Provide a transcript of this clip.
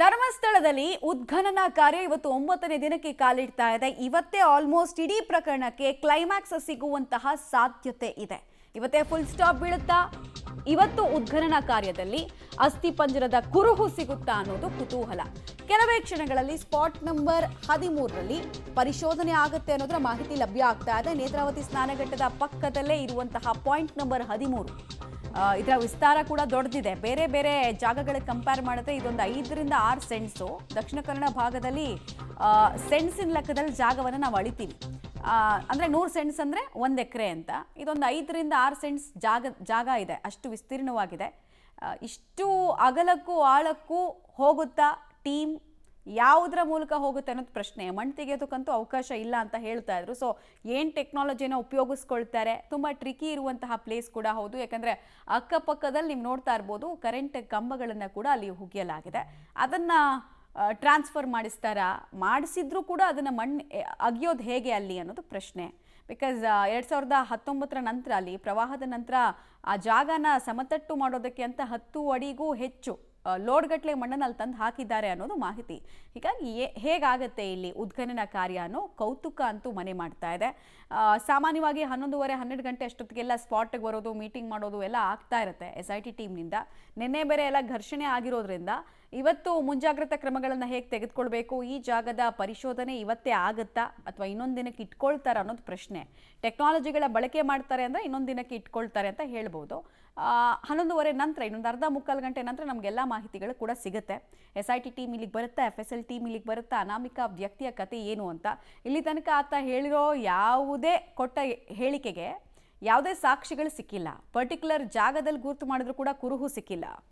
ಧರ್ಮಸ್ಥಳದಲ್ಲಿ ಉದ್ಖನನ ಕಾರ್ಯ ಇವತ್ತು 9ನೇ ದಿನಕ್ಕೆ ಕಾಲಿಡ್ತಾ ಇದೆ. ಇವತ್ತೇ ಆಲ್ಮೋಸ್ಟ್ ಇಡೀ ಪ್ರಕರಣಕ್ಕೆ ಕ್ಲೈಮ್ಯಾಕ್ಸ್ ಸಿಗುವಂತಹ ಸಾಧ್ಯತೆ ಇದೆ. ಇವತ್ತೇ ಫುಲ್ ಸ್ಟಾಪ್ ಬೀಳುತ್ತಾ? ಇವತ್ತು ಉದ್ಖನನ ಕಾರ್ಯದಲ್ಲಿ ಅಸ್ಥಿಪಂಜರದ ಕುರುಹು ಸಿಗುತ್ತಾ ಅನ್ನೋದು ಕುತೂಹಲ. ಕೆಲವೇ ಕ್ಷಣಗಳಲ್ಲಿ ಸ್ಪಾಟ್ ನಂಬರ್ 13ರಲ್ಲಿ ಪರಿಶೋಧನೆ ಆಗುತ್ತೆ ಅನ್ನೋದರ ಮಾಹಿತಿ ಲಭ್ಯ ಆಗ್ತಾ ಇದೆ. ನೇತ್ರಾವತಿ ಸ್ನಾನಘಟ್ಟದ ಪಕ್ಕದಲ್ಲೇ ಇರುವಂತಹ ಪಾಯಿಂಟ್ ನಂಬರ್ 13. ಇದರ ವಿಸ್ತಾರ ಕೂಡ ದೊಡ್ಡದಿದೆ. ಬೇರೆ ಬೇರೆ ಜಾಗಗಳಿಗೆ ಕಂಪೇರ್ ಮಾಡಿದ್ರೆ ಇದೊಂದು 5ರಿಂದ 6 ಸೆಂಟ್ಸು. ದಕ್ಷಿಣ ಕನ್ನಡ ಭಾಗದಲ್ಲಿ ಸೆಂಟ್ಸಿನ ಲೆಕ್ಕದಲ್ಲಿ ಜಾಗವನ್ನು ನಾವು ಅಳಿತೀವಿ. ಅಂದರೆ 100 ಸೆಂಟ್ಸ್ ಅಂದರೆ 1 ಎಕರೆ ಅಂತ. ಇದೊಂದು 5ರಿಂದ 6 ಸೆಂಟ್ಸ್ ಜಾಗ ಇದೆ, ಅಷ್ಟು ವಿಸ್ತೀರ್ಣವಾಗಿದೆ. ಇಷ್ಟು ಅಗಲಕ್ಕೂ ಆಳಕ್ಕೂ ಹೋಗುತ್ತಾ ಟೀಮ್, ಯಾವುದರ ಮೂಲಕ ಹೋಗುತ್ತೆ ಅನ್ನೋದು ಪ್ರಶ್ನೆ. ಮಣ್ಣು ತೆಗೆಯೋದಕ್ಕಂತೂ ಅವಕಾಶ ಇಲ್ಲ ಅಂತ ಹೇಳ್ತಾ ಇದ್ರು. ಸೊ ಏನು ಟೆಕ್ನಾಲಜಿನ ಉಪಯೋಗಿಸ್ಕೊಳ್ತಾರೆ? ತುಂಬ ಟ್ರಿಕಿ ಇರುವಂತಹ ಪ್ಲೇಸ್ ಕೂಡ ಹೌದು. ಯಾಕಂದರೆ ಅಕ್ಕಪಕ್ಕದಲ್ಲಿ ನೀವು ನೋಡ್ತಾ ಇರ್ಬೋದು, ಕರೆಂಟ್ ಕಂಬಗಳನ್ನು ಕೂಡ ಅಲ್ಲಿ ಹುಗಿಯಲಾಗಿದೆ. ಅದನ್ನು ಟ್ರಾನ್ಸ್ಫರ್ ಮಾಡಿಸಿದ್ರೂ ಕೂಡ ಅದನ್ನು ಮಣ್ಣು ಅಗಿಯೋದು ಹೇಗೆ ಅಲ್ಲಿ ಅನ್ನೋದು ಪ್ರಶ್ನೆ. ಬಿಕಾಸ್ 2019 ನಂತರ ಅಲ್ಲಿ ಪ್ರವಾಹದ ನಂತರ ಆ ಜಾಗನ ಸಮತಟ್ಟು ಮಾಡೋದಕ್ಕೆ ಅಂತ 10 ಅಡಿಗೂ ಹೆಚ್ಚು ಲೋಡ್ಗಟ್ಟಲೆ ಮಣ್ಣನ್ನು ಅಲ್ಲಿ ತಂದು ಹಾಕಿದ್ದಾರೆ ಅನ್ನೋದು ಮಾಹಿತಿ. ಹೀಗಾಗಿ ಹೇಗಾಗತ್ತೆ ಇಲ್ಲಿ ಉದ್ಖನನ ಕಾರ್ಯ ಅನ್ನೋ ಕೌತುಕ ಅಂತೂ ಮನೆ ಮಾಡ್ತಾ ಇದೆ. ಸಾಮಾನ್ಯವಾಗಿ 11:30-12 ಗಂಟೆ ಅಷ್ಟೊತ್ತಿಗೆಲ್ಲ ಸ್ಪಾಟ್ಗೆ ಬರೋದು, ಮೀಟಿಂಗ್ ಮಾಡೋದು ಎಲ್ಲ ಆಗ್ತಾ ಇರುತ್ತೆ SIT ಟೀಮ್ನಿಂದ. ನಿನ್ನೆ ಬೇರೆ ಎಲ್ಲ ಘರ್ಷಣೆ ಆಗಿರೋದ್ರಿಂದ ಇವತ್ತು ಮುಂಜಾಗ್ರತಾ ಕ್ರಮಗಳನ್ನು ಹೇಗೆ ತೆಗೆದುಕೊಳ್ಬೇಕು, ಈ ಜಾಗದ ಪರಿಶೋಧನೆ ಇವತ್ತೇ ಆಗುತ್ತಾ ಅಥವಾ ಇನ್ನೊಂದು ದಿನಕ್ಕೆ ಇಟ್ಕೊಳ್ತಾರೆ ಅನ್ನೋದು ಪ್ರಶ್ನೆ. ಟೆಕ್ನಾಲಜಿಗಳ ಬಳಕೆ ಮಾಡ್ತಾರೆ ಅಂದರೆ ಇನ್ನೊಂದು ದಿನಕ್ಕೆ ಇಟ್ಕೊಳ್ತಾರೆ ಅಂತ ಹೇಳ್ಬೋದು. 11:30 ನಂತರ ಇನ್ನೊಂದು ಅರ್ಧ ಮುಕ್ಕಾಲು ಗಂಟೆ ನಂತರ ನಮಗೆಲ್ಲ ಮಾಹಿತಿಗಳು ಕೂಡ ಸಿಗುತ್ತೆ. SIT ಟೀಮ್ ಇಲ್ಲಿಗೆ ಬರುತ್ತಾ, FSL ಟೀಮ್ ಇಲ್ಲಿಗೆ ಬರುತ್ತಾ, ಅನಾಮಿಕಾ ವ್ಯಕ್ತಿಯ ಕತೆ ಏನು ಅಂತ. ಇಲ್ಲಿ ತನಕ ಆತ ಹೇಳಿರೋ ಯಾವುದೇ ಕೊಟ್ಟ ಹೇಳಿಕೆಗೆ ಯಾವುದೇ ಸಾಕ್ಷಿಗಳು ಸಿಕ್ಕಿಲ್ಲ. ಪರ್ಟಿಕ್ಯುಲರ್ ಜಾಗದಲ್ಲಿ ಗುರುತು ಮಾಡಿದ್ರು ಕೂಡ ಕುರುಹು ಸಿಕ್ಕಿಲ್ಲ.